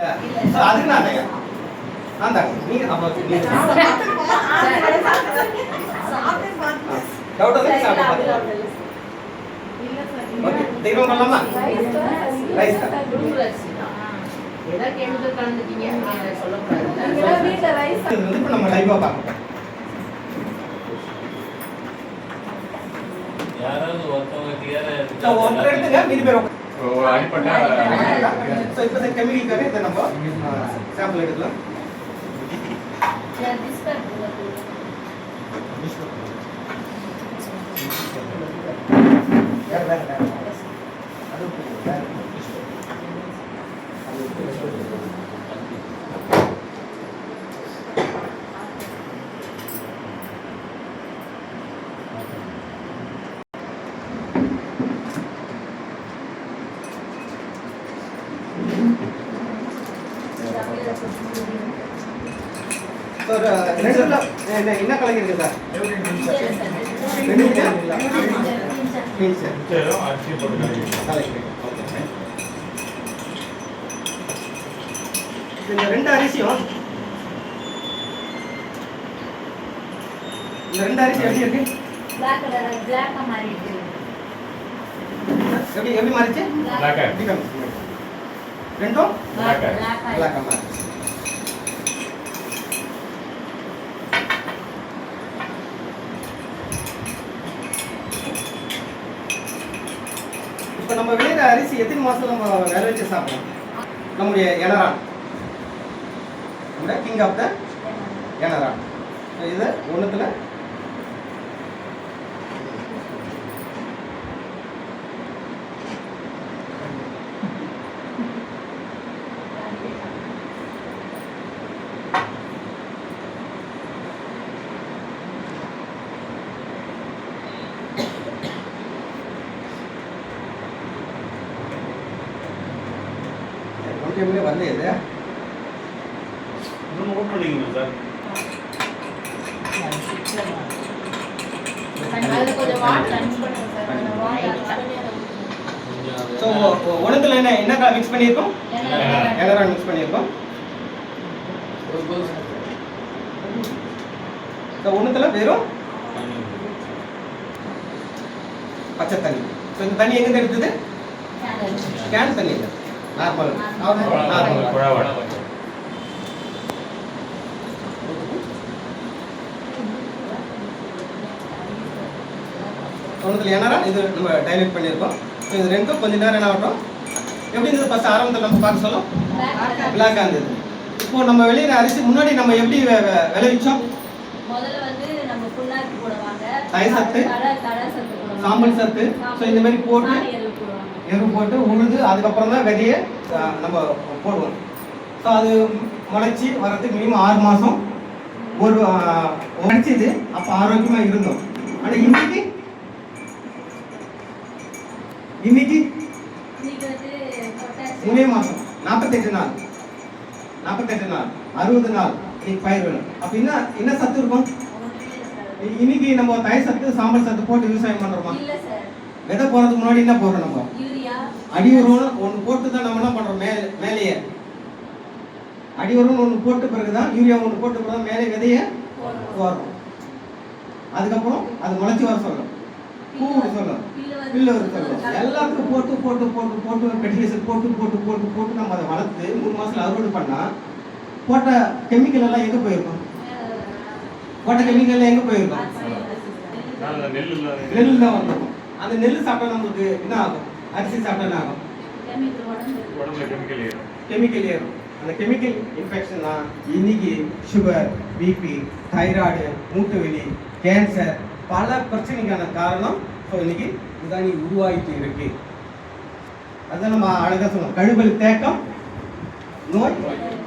அதுக்கு நான் தயார். நான் தாங்க நீங்க அப்ப டவுட் வந்து சாப்பிட்டு பாருங்க. ஓகே தெய்வம் பண்ணலாமா? ரைஸ் தான். ஏதா கெமிக்கல் கலந்துட்டீங்க சொல்ல கூடாது. வீட்ல ரைஸ் இது வந்து இப்ப நம்ம லைவா பார்க்கலாம். யாராவது ஒருத்தவங்க கிளியரா ஒருத்தர் எடுத்துங்க மீதி பேர் அடிப்பட்டா சோ இப்போ இந்த கெமிக்கலுக்காக இதை நம்ம சாம்பிள் எடுக்கலாம். என்ன கலர் இருக்கு சார்? இந்த ரெண்டு அரிசியும் எப்படி இருக்கு? எப்படி மாறிச்சு? ரெண்டும் பிளாக் மாறி. இப்போ நம்ம விளையிற அரிசி எத்தனை மாசம் நம்ம வேலை வச்சு சாப்பிடலாம்? நம்முடைய எனரான், நம்முடைய கிங் ஆஃப் த எனரான். இது ஒன்றுத்துல வரல. இது இன்னும் ஓட் பண்ணிக்கணும் சார். அதுல கொஞ்சம் வாட்டர் அட் பண்ணுங்க சார். ஸோ ஒன்றுத்துல என்ன மிக்ஸ் பண்ணியிருக்கோம்? எனரான் மிக்ஸ் பண்ணியிருக்கோம். ஸோ ஒன்றுத்துல வெறும் பச்சை தண்ணி. ஸோ இந்த தண்ணி எங்கேருந்து எடுத்தது? கேன் தண்ணி இல்லை, நார்மல் ஒன்றுத்துல எனரான் இது நம்ம டைலூட் பண்ணியிருக்கோம். ஸோ இது ரெண்டும் கொஞ்சம் நேரம் என்ன ஆகட்டும். எப்படி இருந்தது ஃபர்ஸ்ட் ஆரம்பத்தில் நம்ம பார்க்க சொல்லும்? பிளாக்காக இருந்தது. இப்போ நம்ம வெளியிற அரிசி முன்னாடி நம்ம எப்படி விளைவிச்சோம்? முதல்ல வந்து நம்ம புண்ணாக்கு போடுவாங்க, தயிர் சத்து, கடை சத்து போடுவாங்க, சாம்பல் சத்து. ஸோ இந்த மாதிரி போட்டு எரு போட்டு உழுது அதுக்கப்புறம் தான் விதையை நம்ம போடுவோம். ஸோ அது முளைச்சி வர்றதுக்கு மினிமம் 6 மாதம் ஒரு உழைச்சிது. அப்போ ஆரோக்கியமாக இருந்தோம். ஆனால் இன்னைக்கு வந்து 3 மாதம் 48 நாள் 60 நாள் இன்னைக்கு பயிர் வேணும். அப்போ என்ன சத்து இருக்கும்? இன்னைக்கு நம்ம தயிர் சத்து, சாம்பல் சத்து போட்டு விவசாயம் பண்றோமா? விதை போறதுக்கு முன்னாடி என்ன போடுறோம்? நம்ம அடி உரம் ஒன்று போட்டு தான் நம்ம என்ன பண்றோம்? மேலேயே அடி உரம் ஒன்று போட்டு பிறகுதான் யூரியா ஒன்று போட்டு பிறகு மேலே விதைய போடுறோம். அதுக்கப்புறம் அது முளைச்சி வர சொல்லும், பூ சொல்லும், பில்லு வர சொல்லும். எல்லாத்துக்கும் போட்டு போட்டு போட்டு போட்டு ஃபெர்டிலைசர் போட்டு போட்டு போட்டு போட்டு நம்ம அதை வளர்த்து 3 மாசத்துல அறுவடை பண்ணா போட்ட கெமிக்கல் எல்லாம் எங்க போயிருக்கும்? போட்ட கெமிக்கல் எங்க போயிருக்கும்? நெல்லு தான் வந்துருக்கும். அந்த நெல் சாப்பிட்டா நம்மளுக்கு என்ன ஆகும்? அரிசி சாப்பிட்டா என்ன ஆகும்? கெமிக்கல் ஏறும். அந்த கெமிக்கல் இன்ஃபெக்ஷன் தான் இன்னைக்கு சுகர், பிபி, தைராய்டு, மூட்டு வலி, கேன்சர் பல பிரச்சனைக்கான காரணம். ஸோ இன்னைக்கு இதுதான் உருவாகிட்டு இருக்கு. அதுதான் நம்ம அழகாக சொல்லுவோம், கழிவுகள் தேக்கம் நோய்,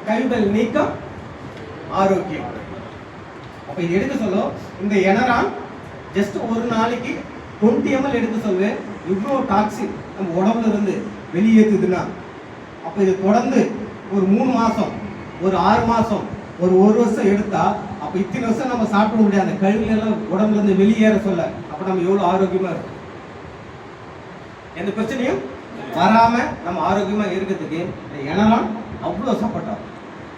கழிவுகள் நீக்கம் ஆரோக்கியம். அப்போ இது எடுக்க சொல்லும். இந்த எனரான் ஜஸ்ட் ஒரு நாளைக்கு 20 ml எடுக்க சொல்லு. இவ்வளோ டாக்ஸின் நம்ம உடம்புல இருந்து வெளியேற்றுதுன்னா அப்போ இது தொடர்ந்து ஒரு 3 மாதம், ஒரு 6 மாதம், ஒரு வருஷம் எடுத்தா அப்போ இத்தனை வருஷம் நம்ம சாப்பிட முடியாது. அந்த கழிவுகள் எல்லாம் உடம்புல இருந்து வெளியேற சொல்ல அப்போ நம்ம எவ்வளோ ஆரோக்கியமா இருக்கும். எந்த பிரச்சனையும் வராம நம்ம ஆரோக்கியமா இருக்கிறதுக்கு இந்த எனரான் அவ்வளோ சப்போர்ட் ஆகும்.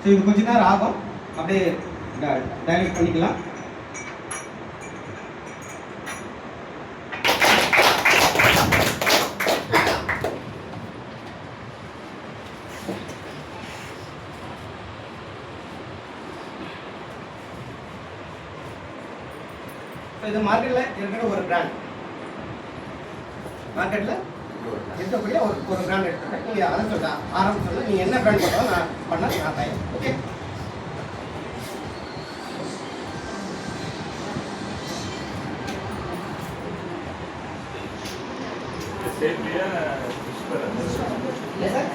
ஸோ இது கொஞ்ச நேரம் ஆகும், அப்படியே டைலக்ட் பண்ணிக்கலாம். இது மார்க்கெட்ல இருக்கிற ஒரு பிராண்ட், மார்க்கெட்ல இருக்கக்கூடிய ஒரு பிராண்ட் எடுத்துக்கிறேன். நீங்க அதை சொல்ல ஆரம்பிச்சு நீங்க என்ன பிராண்ட் போட்டாலும் நான் பண்ண நான் தயார். ஓகே, இல்ல sir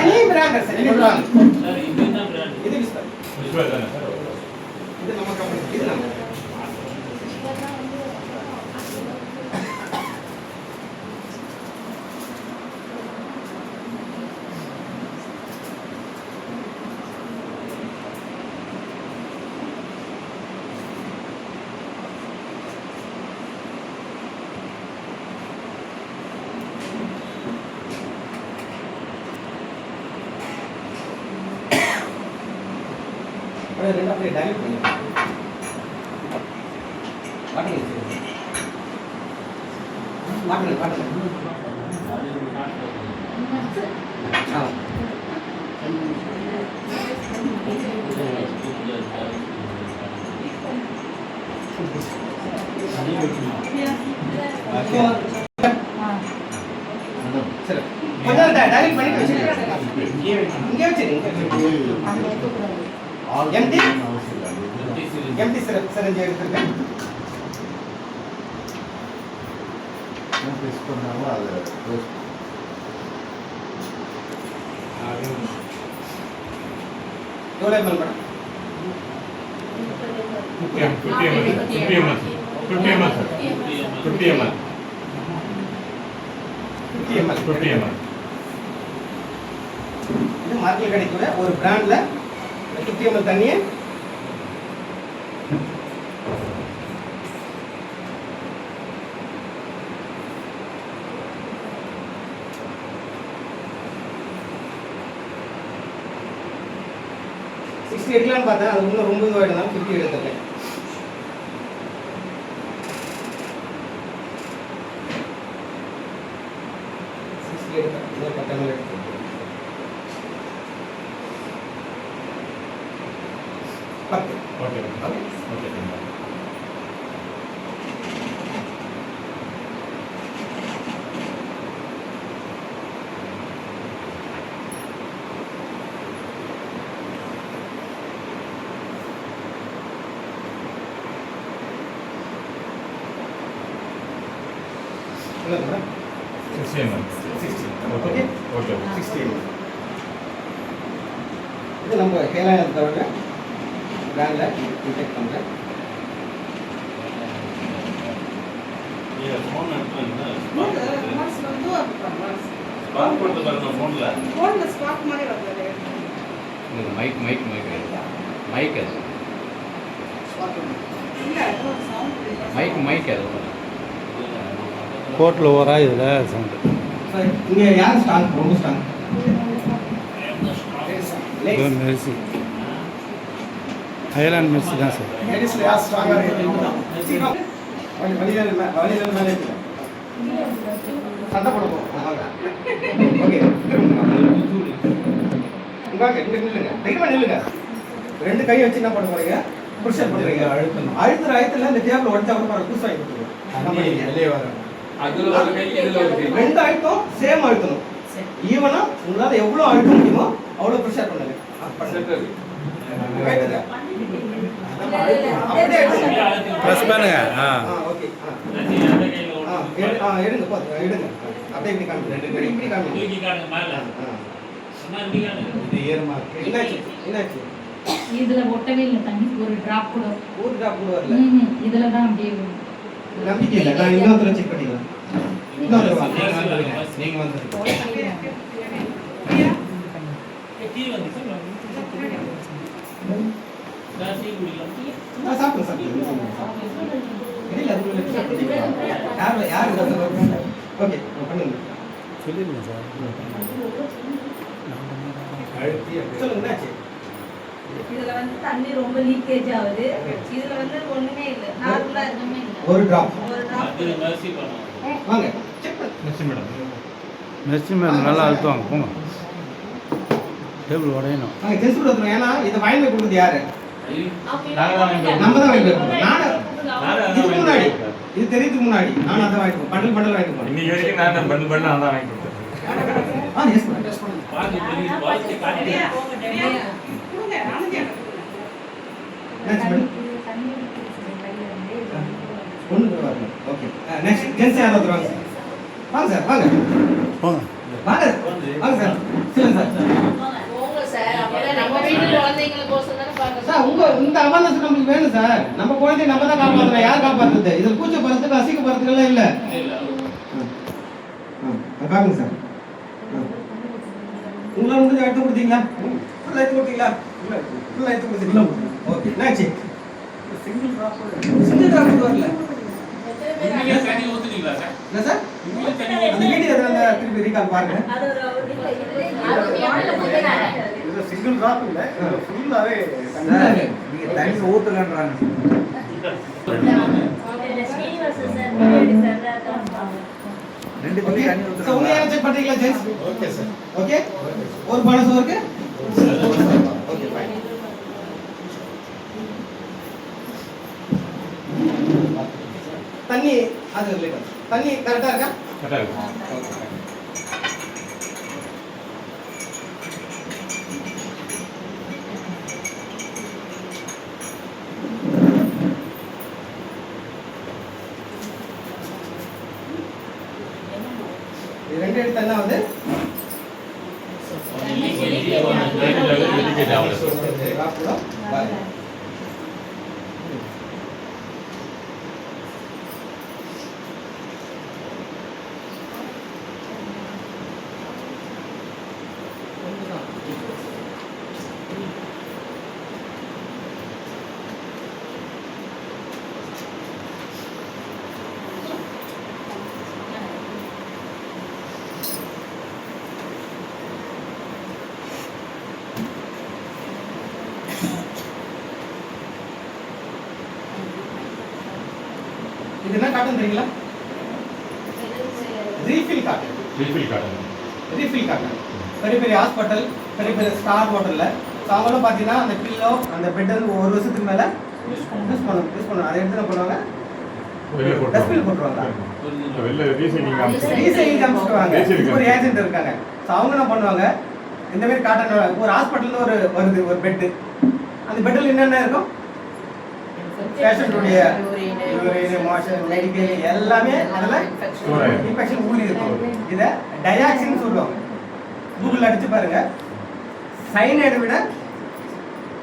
any brand sir, any brand. Sir இது என்ன பிராண்ட்? இது விஸ்பர், விஸ்வர் தானே சார்? இது நம்ம கம்பெனி, இது நம்ம ரெண்டு அப்படியே டைலக்ட் பண்ணிக்கலாம். மாட்டுங்க மாட்டுங்க. ஆ சரி, கொஞ்சம் டைலக்ட் பண்ணிட்டு வச்சுருங்க. இங்கே வச்சுருங்க. எம்டி சிரஞ்சி எடுத்துருக்கேன். எவ்வளோ எம்எல் மேடம்? 50 ml. இது மார்க்கெட் கிடைக்கிற ஒரு பிராண்ட்ல 50 ml தண்ணியை எடுக்கலான்னு பார்த்தேன். அது இன்னும் ரொம்ப இதுவாகிடுதான் 50 எடுத்துருக்கேன். இன்னொரு 10 ml எடுத்து 10. Okay okay okay. Madam 60 ml. 60. Okay okay 60 ml. இது நம்ம கேலாயத்தோட பிராண்டில் இன்டெக்ட் பண்ணுறேன். நீங்க ஃபோன் எடுத்துங்க. ஸ்பார்க் போட்டு பாருங்க ஃபோன்ல. மைக் மைக் மைக் மைக் அது மைக் மைக் அது கோட்டில் ஓரா இதில் சவுண்டு. இங்கே யார் ஸ்ட்ராங்? ரொம்ப ஸ்ட்ராங். மெர்சி ஹைலாண்ட் மெர்சி தான் சார். லேடிஸில் யார் ஸ்ட்ராங்காக இருக்கு? சீக்கிரம் வழியில் மேலே இருக்குது. சண்டை போட போகிறோம். ஓகே, இங்கே நில்லுங்க. தைரியமாக நில்லுங்க. 2 கையை வச்சு என்ன பண்ண போறீங்க? புஷ் பண்ணுறீங்க. அழுத்துற இந்த டேபிள் உடச்சா கூட பாருங்க, புதுசாக கொடுத்துருவோம். வெளியே வர அதுல ஒரு கை இதுல ஒரு கை. 2 அழுத்தம் சேம் அழுத்தணும். ஈவனா உங்களால் எவ்வளோ அழுத்த முடியுமோ அவ்வளோ ப்ரெஷர் பண்ணுங்க. ப்ரெஸ் பண்ணுங்க. ஓகே. அந்த கையில எடுங்க போதும், எடுங்க. அப்படியே இப்படி காமிங்க. இப்படி காமிங்க. தூக்கி காணுங்க மேல. அண்ணா இப்படி காணுங்க. இது ஏர்மா. என்னாச்சு? இதுல ஒட்டவே இல்லை தண்ணி, ஒரு டிராப் கூட. ஒரு ட்ராப் கூட வரல. இதுல தான் அப்படியே வரும். நம்பிக்கை இல்லை. நான் இன்னொருத்தர செக் பண்ணிக்கலாம். இன்னொருத்தர வாங்க. நீங்க வந்து டீ வந்து சார். நான் டீ குடிக்கலாம். நான் சாப்பிடுங்க. இல்ல அது யார் ஓகே பண்ணுங்க. சொல்லிடுங்க சார். சொல்லுங்க என்னாச்சு? இதுல வந்து தண்ணி ரொம்ப லீக்கேஜ் ஆகுது. இதுல வந்து ஒண்ணுமே இல்ல, நார்மலா இருக்குமே இல்ல. ஒரு டிராப். ஒரு drop. அது mercy பண்ணுவோம். வாங்க செக் பண்ணு. மெர்சி மேடம் நல்லா அழுத்துவாங்க போங்க. டேபிள் உடையணும். வாங்க டெஸ்ட் கொடுத்துருவோம். ஏன்னா இதை வாங்கி போய் கொடுக்குறது யாரு? நாங்க தான் வாங்கி நம்ம தான் வாங்கி போய் நானு நானு இதுக்கு முன்னாடி இது தெரியறதுக்கு முன்னாடி நான் அதை வாங்கி பண்டல் பண்டல் வாங்கி போனேன். இன்னைக்கு வரைக்கும் நான் பண்டில் பண்ண நான் தான் வாங்கி கொடுத்தேன். Yes madam. பாருங்க தெரியுது வாய்ஸ் காட்டி நெக்ஸ்ட் மேடம் ஒன்று வரணும். ஓகே நெக்ஸ்ட் ஜென்ஸ் யார் வந்துருவாங்க சார்? வாங்க சார் வாங்க போங்க. வாங்க வாங்க சார் சொல்லுங்க சார். போங்க சார், அப்பதான் நம்ம வீட்டு குழந்தைங்களுக்கோசம் தானே பாருங்க சார் உங்க இந்த அவேர்னஸ் நம்மளுக்கு வேணும் சார். நம்ம குழந்தைய நம்ம தான் காப்பாற்றணும். யார் காப்பாற்றுறது? இதில் கூச்சப்படுறதுக்கு அசிங்கப்படுறதுக்கெல்லாம் இல்லை. காமிங்க சார். உங்களால் முடிஞ்ச எடுத்து கொடுத்தீங்களா? ஃபுல்லாக எடுத்து கொடுத்தீங்களா? ஃபுல்லாக எடுத்து கொடுத்தீங்களா? ஓகே என்னாச்சு? சிங்கிள் ட்ராப் வரல. நீங்க தண்ணி ஊத்துனீங்களா சார்? என்ன சார்? நீங்க தண்ணி அந்த வீடியோ எதாவது திருப்பி ரீகால் பாருங்க. அது ஒரு இது சிங்கிள் டிராப் இல்ல, இது ஃபுல்லாவே நீங்க தண்ணி ஊத்துலன்றாங்க. ஸ்ரீனிவாசன் சார் வீடியோ எடுக்கறதா ரெண்டு பேரும் தண்ணி சோ உங்க யாரை செக் பண்றீங்களா ஜென்ஸ்? Okay sir. ஓகே ஒரு பானஸ் இருக்கு. Okay fine. தண்ணி அது ரிலேட்டட். தண்ணி கரெக்ட்டா இருக்கா? கரெக்டா இருக்கு. இது ரெண்டு எடுத்து என்ன வந்து லீக்கேஜ் ஆகல. பாருங்க. இது என்ன காட்டன் தெரியுங்களா? Refill cotton. Refill cotton. Refill cotton. பெரிய பெரிய ஹாஸ்பிட்டல், பெரிய பெரிய ஸ்டார் ஹோட்டல்ல அவங்களும் பார்த்தீங்கன்னா அந்த பில்லோ அந்த பெட் வந்து ஒரு வருஷத்துக்கு மேல யூஸ் பண்ணுவாங்க. அதை எடுத்து என்ன பண்ணுவாங்க? வெளில டஸ்ட்பின் போட்டுருவாங்க. போட்டுருவாங்க. வெளில ரீசைக்ளிங் காமிச்சு. ரீசைக்கிள் காமிச்சிடுவாங்க. Recycling. ஒரு ஏஜென்ட் இருக்காங்க. ஸோ அவங்க என்ன பண்ணுவாங்க? இந்த மாதிரி காட்டன் ஒரு ஹாஸ்பிட்டல்ல ஒரு வருது ஒரு பெட்டு. அந்த பெட்டில் என்னென்ன இருக்கும்? பேஷண்ட்டுடைய யூரின், மோஷன், மெடிக்கல் எல்லாமே அதில் இன்ஃபெக்ஷன் ஊறி இருக்கும். இதை டயாக்சின் சொல்லுவாங்க. கூகுளில் அடிச்சு பாருங்க. சைனைடை விட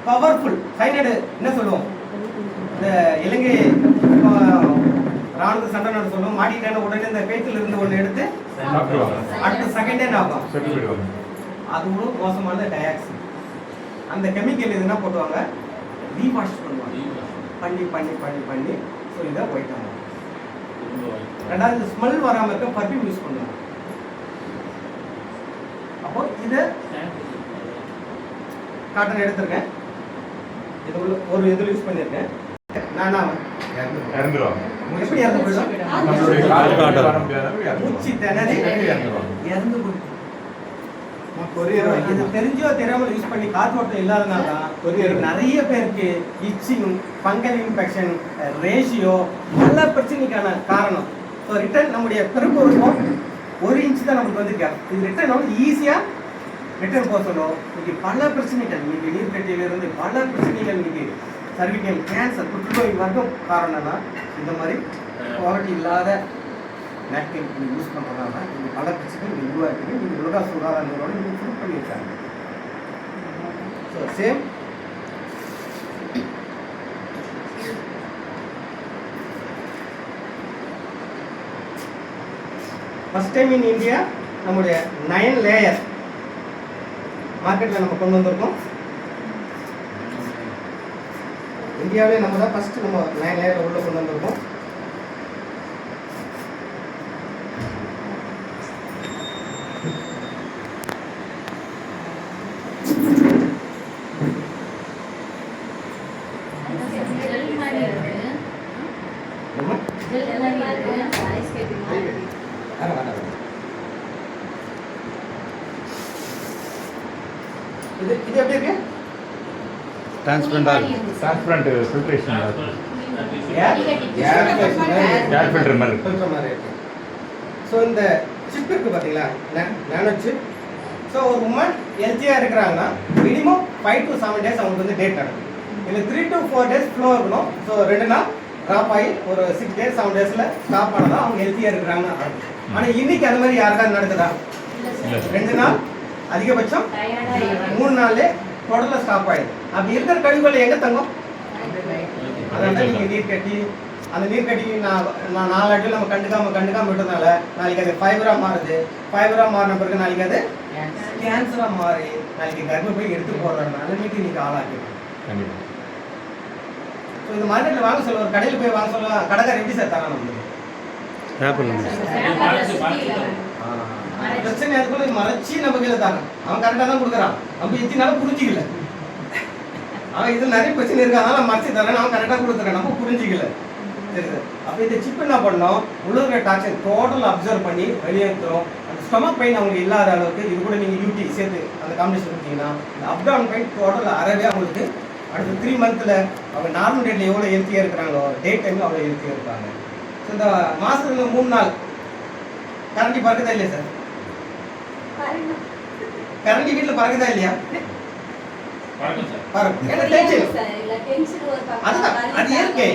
பவர்ஃபுல். சைனைடு என்ன சொல்லுவோம்? இந்த இலங்கை ராணுவ சண்டை நட சொல்லுவோம். மாட்டிக்கிட்டான உடனே இந்த பேச்சில் இருந்து ஒன்று எடுத்து அடுத்த செகண்டே ஆகும். அது கூட மோசமான டயாக்சின். அந்த கெமிக்கல் எதுனா போட்டுவாங்க, ரீவாஷ் பண்ணுவாங்க. பண்ணி பண்ணி பண்ணி பண்ணி ஸோ இதை ஒயிட் ஆகும். ரெண்டாவது ஸ்மெல் வராமல் இருக்க பர்ஃப்யூம் யூஸ் பண்ணுவாங்க. அப்போ இதை காட்டன் எடுத்திருக்கேன். இது உள்ள ஒரு இதில் யூஸ் பண்ணியிருக்கேன். நானா இறந்துருவாங்க. எப்படி இறந்து போயிடும்? நம்மளுடைய கால் வர முடியாத மூச்சு திணறி இறந்து போயிடும். இது தெரிஞ்சோ தெரியாமல் யூஸ் பண்ணி காற்றோட்டம் இல்லாதனால தான் நிறைய பேருக்கு இச்சிங், ஃபங்கல் இன்ஃபெக்ஷன், ரேஷியோ நல்ல பிரச்சனைக்கான காரணம். ஸோ ரிட்டர்ன் நம்முடைய பெரும்பொருளும் 1 இன்ச் தான் நமக்கு வந்து கேப். இது ரிட்டர்ன் வந்து ஈஸியாக ரிட்டர்ன் போக சொல்லும். இன்னைக்கு பல பிரச்சனைகள், இன்னைக்கு நீர்க்கட்டியிலிருந்து பல பிரச்சனைகள், இன்னைக்கு சர்விக்கல் கேன்சர், புற்றுநோய் வர்க்கம் காரணம்னா இந்த மாதிரி குவாலிட்டி இல்லாத நேப்கின் நீங்கள் யூஸ் பண்ணுறதுனால தான் இந்த பல பிரச்சனைகள் நீங்கள் உருவாக்கிட்டு நீங்கள் உலக சுகாதார நிறுவனம் நீங்கள் ப்ரூவ் பண்ணியிருக்காங்க. So same first time in India நம்முடைய 9 லேயர் மார்க்கெட்டில் நம்ம கொண்டு வந்திருக்கோம். இந்தியாவிலே நம்ம தான் ஃபர்ஸ்ட் நம்ம 9 லேயர் உள்ள கொண்டு வந்திருக்கோம். இது எப்படி இருக்கு? டிரான்ஸ்பரண்டாக இருக்கும். டிரான்ஸ்பரண்ட் ஃபில்ட்ரேஷன் ஏர் ஏர் ஃபில்டர் மாதிரி இருக்கு. ஃபில்டர் மாதிரி இருக்கு. ஸோ இந்த சிப் இருக்கு பார்த்தீங்களா, நானோ சிப். ஸோ ஒரு உமன் ஹெல்த்தியாக இருக்கிறாங்கன்னா மினிமம் 5 to 7 days அவங்களுக்கு வந்து டேட் நடக்கும். இல்லை 3 to 4 days ஃப்ளோ இருக்கணும். ஸோ 2 நாள் ட்ராப் ஆகி ஒரு 6 days 7 daysல ஸ்டாப் ஆனதான் அவங்க ஹெல்த்தியாக இருக்கிறாங்கன்னா. ஆனால் இன்னைக்கு அந்த மாதிரி யாருக்காவது நடக்குதா? 2 நாள் அதிகபட்சம் 3 நாள்லே தொடர்ல ஸ்டாப் ஆயிடுது. அப்படி இருக்கிற கழிவுகள் எங்க தங்கும்? அதனால நீங்க நீர் கட்டி அந்த நீர் கட்டி நான் 4 அடியில் நம்ம கண்டுக்காம விட்டதுனால நாளைக்கு அது ஃபைபரா மாறுது. ஃபைபரா மாறின பிறகு நாளைக்கு அது கேன்சரா மாறி நாளைக்கு கர்ப்பப்பை எடுத்து போடுறதுனால இன்னைக்கு நீங்க ஆளாக்கிடும். கண்டிப்பா. ஸோ இந்த மார்க்கெட்டில் வாங்க சொல்ல ஒரு கடையில் போய் வாங்க சொல்ல கடைக்காரர் எப்படி சார் தரான் நம்மளுக்கு? பிரச்சனை அதுக்குள்ள மறைச்சி நம்ம கையில தாங்க. அவன் கரெக்டாக தான் கொடுக்குறான். நம்ம எத்தினாலும் புரிஞ்சிக்கல. அவன் இது நிறைய பிரச்சனை இருக்கு, அதனால மறைச்சி தரேன். அவன் கரெக்டாக கொடுத்துறேன், நம்ம புரிஞ்சிக்கல. சரி சார். அப்போ இந்த சிப் என்ன பண்ணோம், உள்ள டாக்ஸின் டோட்டல் அப்சர்வ் பண்ணி வெளியேற்றுறோம். அந்த ஸ்டொமக் பெயின் அவங்களுக்கு இல்லாத அளவுக்கு இது கூட நீங்கள் யூடி சேர்த்து அந்த காம்பினேஷன் கொடுத்தீங்கன்னா இந்த அப்டவுன் பெயின் டோட்டல் அறவே அவங்களுக்கு அடுத்த 3 months அவங்க நார்மல் டேட்டில் எவ்வளோ ஹெல்த்தியாக இருக்கிறாங்களோ டே டைமில் அவ்வளோ ஹெல்த்தியாக இருப்பாங்க. ஸோ இந்த மாதத்துல 3 நாள் கரண்டி பறக்குதா இல்லையா சார்? கரண்டி வீட்டில் பறக்குதா இல்லையா? அதுதான் அது இயற்கை.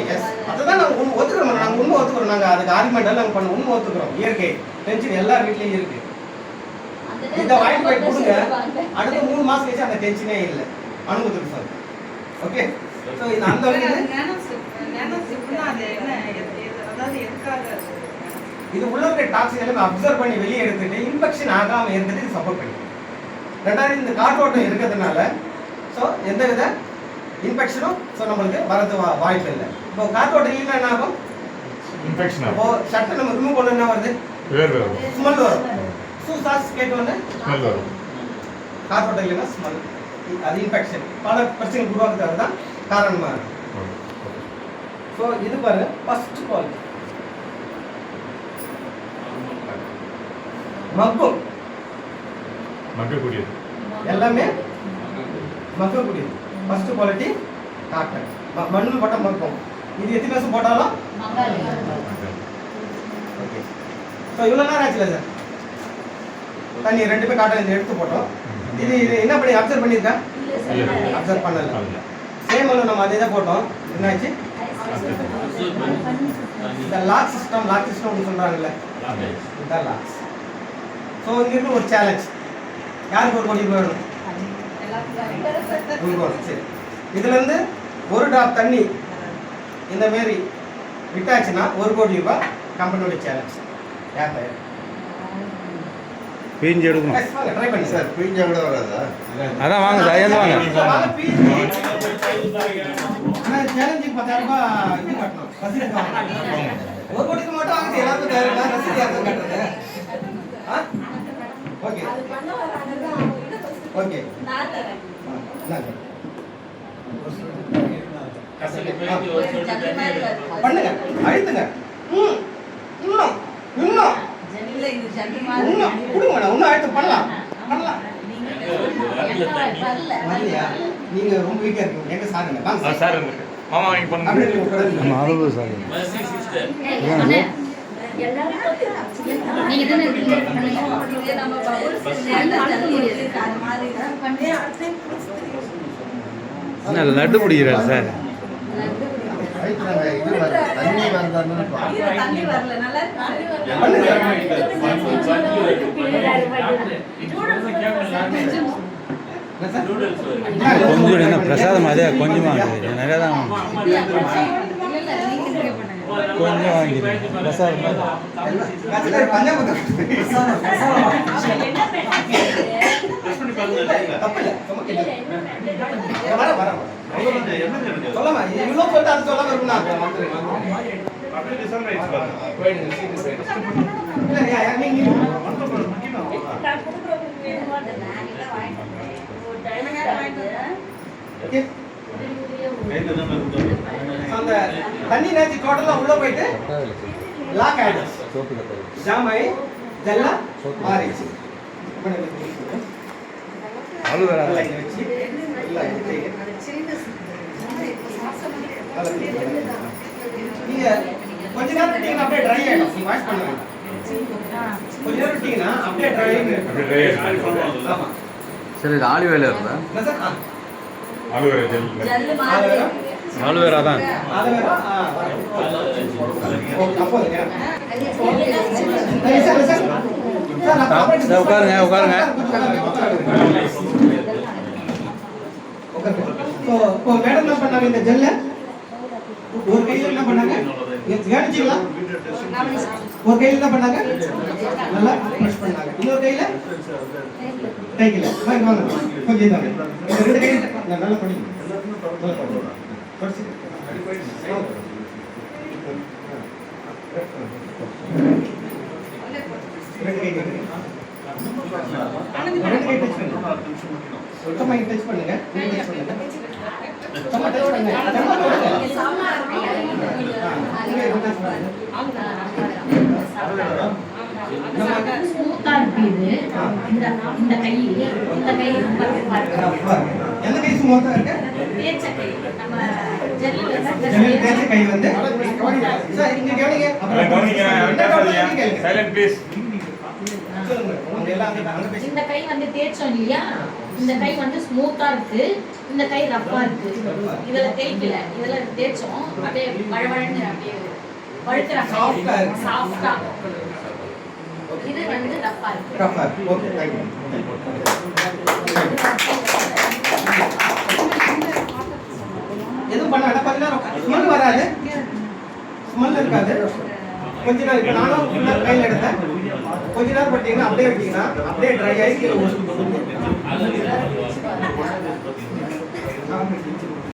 அதுதான் நாங்கள் ஒத்துக்கிறோம். நாங்கள் உண்மை ஒத்துக்கிறோம். நாங்கள் அதுக்கு ஆர்குமெண்ட் நாங்கள் பண்ண உண்மை ஒத்துக்கிறோம். இயற்கை டென்ஷன் எல்லா வீட்லையும் இருக்கு. இந்த வாங்கிட்டு போய் கொடுங்க, அடுத்த 3 மாசம் கழிச்சு அந்த டென்ஷனே இல்லை. அனுபவத்துக்கு சார். ஓகே. ஸோ இது அந்த இது உள்ள இருக்க டாக்ஸின் எல்லாமே அப்சர்வ் பண்ணி வெளியே எடுத்துட்டு இன்ஃபெக்ஷன் ஆகாமல் இருக்கிறதுக்கு சப்போர்ட் பண்ணி. ரெண்டாவது இந்த காற்றோட்டம் இருக்கிறதுனால ஸோ எந்த வித இன்ஃபெக்ஷனும் ஸோ நம்மளுக்கு வரது வாய்ப்பு இல்லை. இப்போ காற்றோட்டம் இல்லைன்னா என்ன ஆகும்? இன்ஃபெக்ஷன் இப்போ ஷர்ட்டை நம்ம ரிமூவ் பண்ண என்ன வருது? வேர்வை வரும். ஸ்மெல் வரும். சாஸ் கேட்டோன்னு ஸ்மெல் வரும். காற்றோட்டம் இல்லைன்னா ஸ்மெல். அது இன்ஃபெக்ஷன் பல பிரச்சனை உருவாக்குறது தான் காரணமாக இருக்கு. ஸோ இது பாருங்க ஃபர்ஸ்ட் குவாலிட்டி மக்கும் மக்கக்கூடியது எல்லாமே மக்கக்கூடியது. ஃபர்ஸ்ட் குவாலிட்டி காட்டன் மண்ணில் போட்டால் மக்கும். இது எத்தனை வருஷம் போட்டாலும் ஓகே. ஸோ இவ்வளோ நேரம் ஆச்சுல சார் தண்ணி 2 பேர் காட்டன் எடுத்து போட்டோம். இது என்ன பண்ணி அப்சர்வ் பண்ணியிருக்கா? அப்சர்வ் பண்ணல. சேம் நம்ம அதே தான் போட்டோம். என்னாச்சு? இந்த லாக் சிஸ்டம் சொல்றாங்கல்ல, இதுதான் லாக்ஸ். ஸோ இங்கிருந்து ஒரு சேலஞ்ச். யாருக்கு 1 கோடி ரூபாய் வேணும்? சரி. இதுலேருந்து 1 டிராப் தண்ணி இந்த மாரி விட்டாச்சுன்னா 1 கோடி ரூபாய் கம்பெனியோட சேலஞ்ச். யார் தயார்? பிரிஞ்சு எடுக்கணும். ட்ரை பண்ணி சார். பிரிஞ்சா கூட வராதா? அதான் வாங்க சார், ஏன் வாங்க. ஆனால் சேலஞ்சுக்கு 10,000 ரூபாய் இது கட்டணும். ரசீது கட்டணும். 1 கோடிக்கு மட்டும் வாங்க, எல்லாருக்கும் தேவையில்லை. ரசீது யாருக்கும் கட்டுறது? ஓகே ஓகே பண்ணுங்க, அழுத்துங்க. இன்னும் கொடுங்க, இன்னும் அழுத்து பண்ணலாம். நீங்க ரொம்ப வீக்கா இருக்கீங்க. எங்க சாருங்க வாங்க சார் மாமா வாங்கி பண்ணுங்க. நம்ம அனுபவம் சார். நீங்க தானே இருக்கீங்க. என்ன லட்டு பிடிக்கிறார் சார்? தண்ணி வரல நல்லா கொஞ்சம் என்ன பிரசாதம் அதே கொஞ்சமாக நிறையா தான் கொஞ்சம் வாங்கிக்கிறேன். பிரசாதம் சொல்லாம இவ்வளோ சொல்லிட்டு அது சொல்லாம இருக்குண்ணா. அந்த தண்ணி நேச்சு டோட்டலா உள்ள போயிட்டு லாக் ஆயிடுச்சு. ஜாம் ஆகி இதெல்லாம் மாறிடுச்சு. அழுகுறா. நல்லா இங்க வச்சு நல்லா இங்க நீங்க கொஞ்ச நேரம் விட்டீங்கன்னா அப்படியே ட்ரை ஆயிடும். நீங்க வாஷ் பண்ண வேண்டாம். கொஞ்ச நேரம் விட்டீங்கன்னா அப்படியே ட்ரை ஆயிடும். அப்படியே dry ஆயிடும். ஆமா. சரி இது ஆலிவேல இருந்தா என்ன சார்? அழுகுற ஜெல் ஜல்லு மாதிரி ஆலுவேரா தான். அது வேற அப்போ சார் உட்காருங்க உட்காருங்க. இப்போ மேடம் என்ன பண்ணாங்க இந்த ஜெல்ல ஒரு கையில என்ன பண்ணாங்க கவனிச்சீங்களா? ஒரு கையில என்ன பண்ணாங்க நல்லா பிரஷ் பண்ணாங்க, இன்னொரு கையில கையில வாங்க வாங்க கொஞ்சம் இதாங்க இந்த ரெண்டு கையில நல்லா பண்ணி ரெண்டு கை டச் பண்ணுங்க. சுத்தமா டச் பண்ணுங்க. சுத்தமா டச் பண்ணுங்க. ஸ்மூத்தா இருக்கு இது. இந்த கை ரொம்ப ரஃப்பா இருக்கு. எந்த கை ஸ்மூத்தா இருக்கு? தேய்ச்ச கை நம்ம ஜெல்லுல ஜெல்லில் தேய்ச்ச கை வந்து சார் இங்க கவனிங்க. அப்புறம் கவனிங்க. Silent please. சொல்லுங்க. அவங்க எல்லாம் அங்க பேசி இந்த கை வந்து தேய்ச்சோம் இல்லையா, இந்த கை வந்து ஸ்மூத்தா இருக்கு, இந்த கை ரஃப்பா இருக்கு. இதுல தேய்க்கல, இதுல தேய்ச்சோம் அப்படியே வழவழன்னு அப்படியே வழுக்குறாங்க. Soft ஆ இருக்கு. சாஃப்டா. இது வந்து ரஃப்பா இருக்கு. ரஃபா. Okay thank you. எதுவும் பண்ண வேண்டாம். கொஞ்ச நேரம் ஸ்மெல் வராது, ஸ்மெல் இருக்காது. கொஞ்ச நேரம் இப்போ நானும் ஃபுல்லா கையில் எடுத்தேன். கொஞ்ச நேரம் பட்டீங்கன்னா அப்படியே விட்டீங்கன்னா அப்படியே ட்ரை ஆகி கீழே ஊற்றி